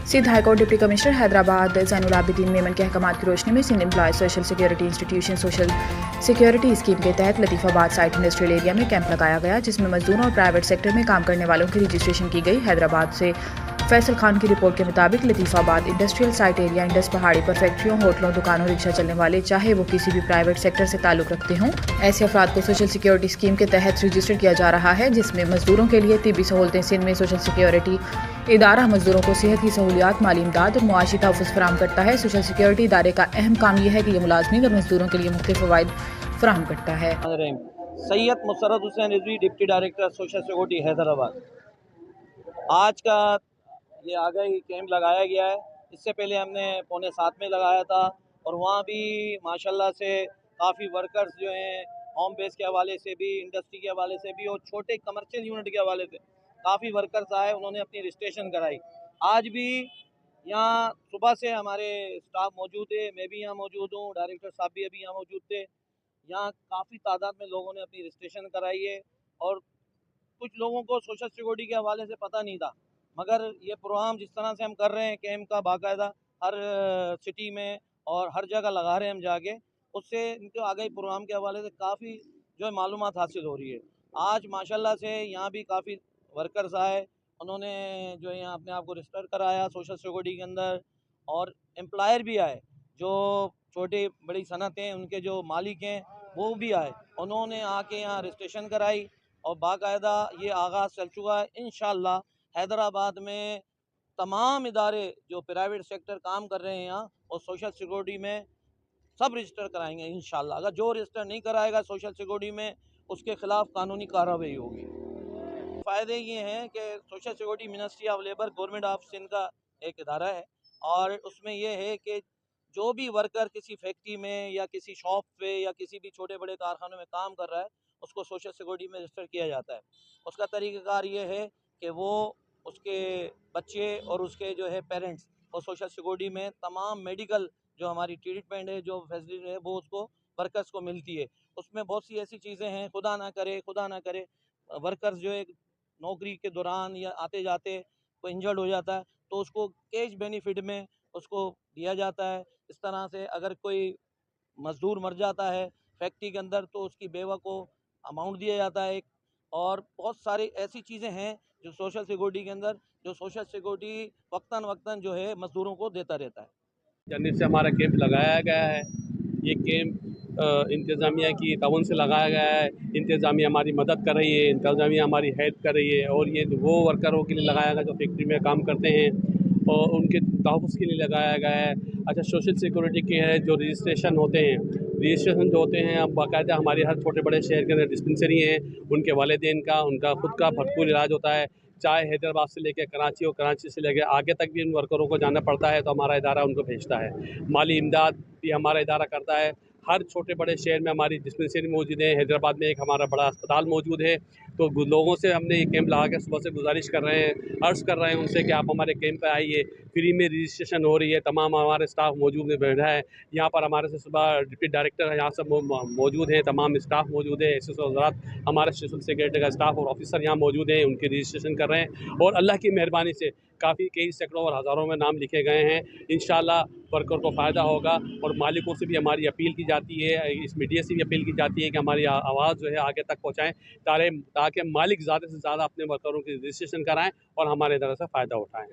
Sindh high court deputy commissioner Hyderabad Zainul Abidin Memon के अहकामात की रोशनी में Sindh employ social security institution social security scheme के तहत लतीफ़ाबाद साइट इंडस्ट्रियल एरिया में कैंप लगाया गया, जिसमें मजदूरों और प्राइवेट सेक्टर में काम करने वालों की रजिस्ट्रेशन की गई। हैदराबाद से फैसल खान की रिपोर्ट के मुताबिक Latifabad industrial site area Indus पहाड़ी पर फैक्ट्रियों, होटलों, दुकानों, रिक्शा चलने वाले, चाहे वो किसी भी प्राइवेट सेक्टर से ताल्लुक़ रखते हों, ऐसे अफराद को सोशल सिक्योरिटी स्कीम के तहत रजिस्टर किया जा रहा है, जिसमें मजदूरों के लिए तिब्बी सहूलतें। सिंध में सोशल सिक्योरिटी इदारा मजदूरों को सेहत की सहूलियात, माली इमदाद और मुआशी तहफ़्फ़ुज़ फराहम करता है। सोशल सिक्योरिटी इदारे का अहम काम यह है कि यह मुलाजमीन और मजदूरों के लिए मुख्तलिफ फ़वाइद फराहम करता है। Syed Musarrat Hussain Rizvi, deputy director social security Hyderabad. आज का ये आगाही कैंप लगाया गया है। इससे पहले हमने 6:45 में लगाया था और वहाँ भी माशाल्लाह से काफ़ी वर्कर्स जो हैं होम बेस के हवाले से भी, इंडस्ट्री के हवाले से भी और छोटे कमर्शियल यूनिट के हवाले से काफ़ी वर्कर्स आए, उन्होंने अपनी रजिस्ट्रेशन कराई। आज भी यहाँ सुबह से हमारे स्टाफ मौजूद है, मैं भी यहाँ मौजूद हूँ, डायरेक्टर साहब भी अभी यहाँ मौजूद थे। यहाँ काफ़ी तादाद में लोगों ने अपनी रजिस्ट्रेशन कराई है और कुछ लोगों को सोशल सिक्योरिटी के हवाले से पता नहीं था, मगर ये प्रोग्राम जिस तरह से हम कर रहे हैं कैंप का बाकायदा हर सिटी में और हर जगह लगा रहे हैं हम जाके, उससे इनके आगे प्रोग्राम के हवाले से काफ़ी जो है मालूमात हासिल हो रही है। आज माशाल्लाह से यहाँ भी काफ़ी वर्कर्स आए, उन्होंने जो है यहाँ अपने आप को रजिस्टर कराया सोशल सिक्योरिटी के अंदर, और एम्प्लॉयर भी आए, जो छोटी बड़ी सनतें उनके जो मालिक हैं वो भी आए, उन्होंने आके यहाँ रजिस्ट्रेशन कराई और बाकायदा ये आगाज़ चल चुका है। इंशाअल्लाह हैदराबाद में तमाम इदारे जो प्राइवेट सेक्टर काम कर रहे हैं यहाँ और सोशल सिक्योरिटी में सब रजिस्टर कराएंगे इंशाअल्लाह। अगर जो रजिस्टर नहीं कराएगा सोशल सिक्योरिटी में, उसके खिलाफ कानूनी कार्रवाई होगी। फ़ायदे ये हैं कि social security ministry of labour government of Sindh का एक इदारा है और उसमें यह है कि जो भी वर्कर किसी फैक्ट्री में या किसी शॉप पे या किसी भी छोटे बड़े कारखानों में काम कर रहा है, उसको सोशल सिक्योरिटी में रजिस्टर किया जाता है। उसका तरीक़ाकार ये है कि वो उसके बच्चे और उसके जो है पेरेंट्स और सोशल सिक्योरिटी में तमाम मेडिकल जो हमारी ट्रीटमेंट है, जो फैसिलिटी है, वो उसको वर्कर्स को मिलती है। उसमें बहुत सी ऐसी चीज़ें हैं, खुदा ना करे वर्कर्स जो है नौकरी के दौरान या आते जाते कोई इंजर्ड हो जाता है तो उसको कैश बेनिफिट में उसको दिया जाता है। इस तरह से अगर कोई मज़दूर मर जाता है फैक्ट्री के अंदर तो उसकी बेवा को अमाउंट दिया जाता है एक, और बहुत सारी ऐसी चीज़ें हैं जो सोशल सिक्योरिटी के अंदर, जो सोशल सिक्योरिटी वक्तन जो है मज़दूरों को देता रहता है। जनवरी से हमारा कैंप लगाया गया है। ये कैंप इंतज़ामिया की ताउन से लगाया गया है। इंतज़ामिया हमारी मदद कर रही है, इंतज़ामिया हमारी हेल्प कर रही है, और ये वो वर्करों के लिए लगाया गया जो फैक्ट्री में काम करते हैं और उनके तहफ़्फ़ुज़ के लिए लगाया गया है। अच्छा, सोशल सिक्योरिटी के है जो रजिस्ट्रेशन होते हैं, रजिस्ट्रेशन जो होते हैं अब बाकायदा हमारे हर छोटे बड़े शहर के अंदर डिस्पेंसरी हैं, उनके वालिदैन का उनका ख़ुद का भरपूर इलाज होता है। चाहे हैदराबाद से लेकर कराची और कराची से लेकर आगे तक भी उन वर्करों को जाना पड़ता है तो हमारा इदारा उनको भेजता है। माली इमदाद भी हमारा इदारा करता है। हर छोटे बड़े शहर में हमारी डिस्पेंसरी मौजूद है। हैदराबाद में एक हमारा बड़ा अस्पताल मौजूद है। तो लोगों से हमने ये कैंप लगा के सुबह से गुजारिश कर रहे हैं, अर्ज़ कर रहे हैं उनसे कि आप हमारे कैंप पे आइए। फ्री में रजिस्ट्रेशन हो रही है, तमाम हमारे स्टाफ मौजूद है, बैठा है यहाँ पर। हमारे से सुबह डिप्टी डायरेक्टर यहाँ सब मौजूद हैं, तमाम स्टाफ मौजूद है, एस एस हज़रात, हमारे सोशल सिक्योरिटी का स्टाफ और ऑफिसर यहाँ मौजूद हैं, उनकी रजिस्ट्रेशन कर रहे हैं और अल्लाह की मेहरबानी से कई सैकड़ों और हज़ारों में नाम लिखे गए हैं। इंशाअल्लाह वर्कर को फ़ायदा होगा और मालिकों से भी हमारी अपील की जाती है, इस मीडिया से भी अपील की जाती है कि हमारी आवाज़ जो है आगे तक पहुँचाएँ, ताकि मालिक ज़्यादा से ज़्यादा अपने वर्करों की रजिस्ट्रेशन कराएँ और हमारे इधर से फ़ायदा उठाएँ।